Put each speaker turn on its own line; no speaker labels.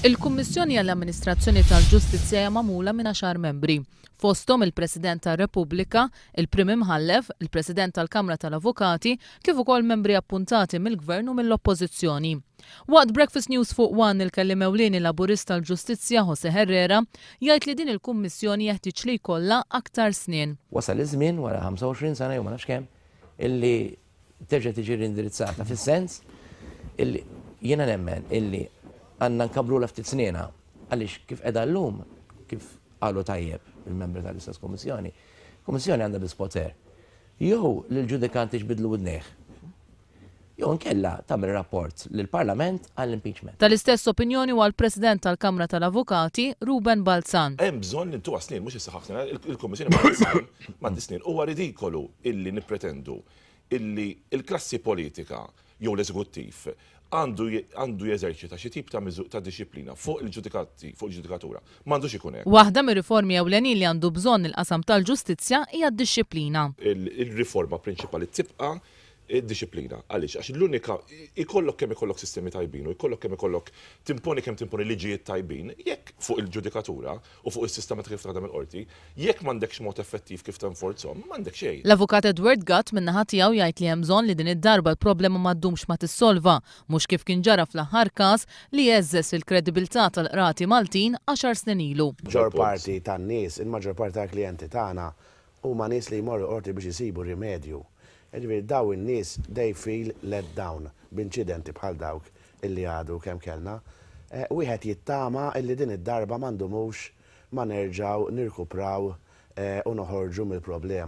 Il-Kummissjoni għall-Amministrazzjoni tal-Ġustizzja hija magħmula minn 10 membri. Fosthom il-President tar-Repubblika, il-Prim Imħallef, il-President tal-Kamra tal-Avukati, kif ukoll membri appuntati mill-Gvern u mill-Oppożizzjoni. Waqt Breakfast News fuq One il-kellim ewlieni laburista tal-Ġustizzja José Herrera jgħid li din il-Kummissjoni jeħtieġ li jkollha aktar snin.
Wasal iż-żmien wara 25 sena jew ma nafx kemm illi terġa' tiġi indirizzata fis-sens illi jiena nemmen illi għandna nkabru ftit snina għaliex kif qiegħda llum kif qalu tajjeb il-membri tal-istess Kummissjoni. Kummissjoni għandha biss poter. Jew lill-ġudikanti xbidlu widnejh. Jew nkella tagħmel rapport lill-Parlament għall-impeachment.
Tal-istess opinjoni huwa l-President tal-Kamra tal-Avukati Ruben Balzan.
Hemm bżonn li ntuha snin mhux issa ħafna il-Kummissjoni ma' snin. Huwa ridikolu illi nippretendu illi il-klassi politika jew l-eżekuttiv għandu jeżerċita xi tip ta' disciplina fuq il-ġudikati, fuq il-ġudikatura. M'għandux ikun hekk.
Waħda mir-riformi ewlenin li għandu bżonn il-qasam tal-ġustizzja hija d-disciplina.
Il-riforma prinċipali tibqa' id-disciplina. Għaliex għax l-unika ikollok kemm ikollok sistemi tajbin u ikollok kemm ikollok timponi liġijiet tajbin, jekk fuq il-ġudikatura u fuq is-sistema ta' kif taħdem il-qorti, jekk m'għandekx mod effettiv kif tenforzhom, m'għandek xejn.
L-Avukat Edward Gatt min-naħa tiegħu jgħid li hemm bżonn li din id-darba l-problema m'għaddumx ma tissolva, mhux kif kien ġara fl-aħħar każ li jeżżes il-kredibilità tal-qrati Maltin 10 snin ilu.
Maġġor parti tan-nies, il-maġġor parti tal-klijenti tagħna huma nies li jmorru qorti biex isibu rimedju. Ġifieri daw in-nies they feel let down b'inċidenti bħal dawk illi għadu kemm kellna. Wieħed jittama illi din id-darba m'għandhomux ma nerġgħu nirkupraw u noħorġu mill-problema.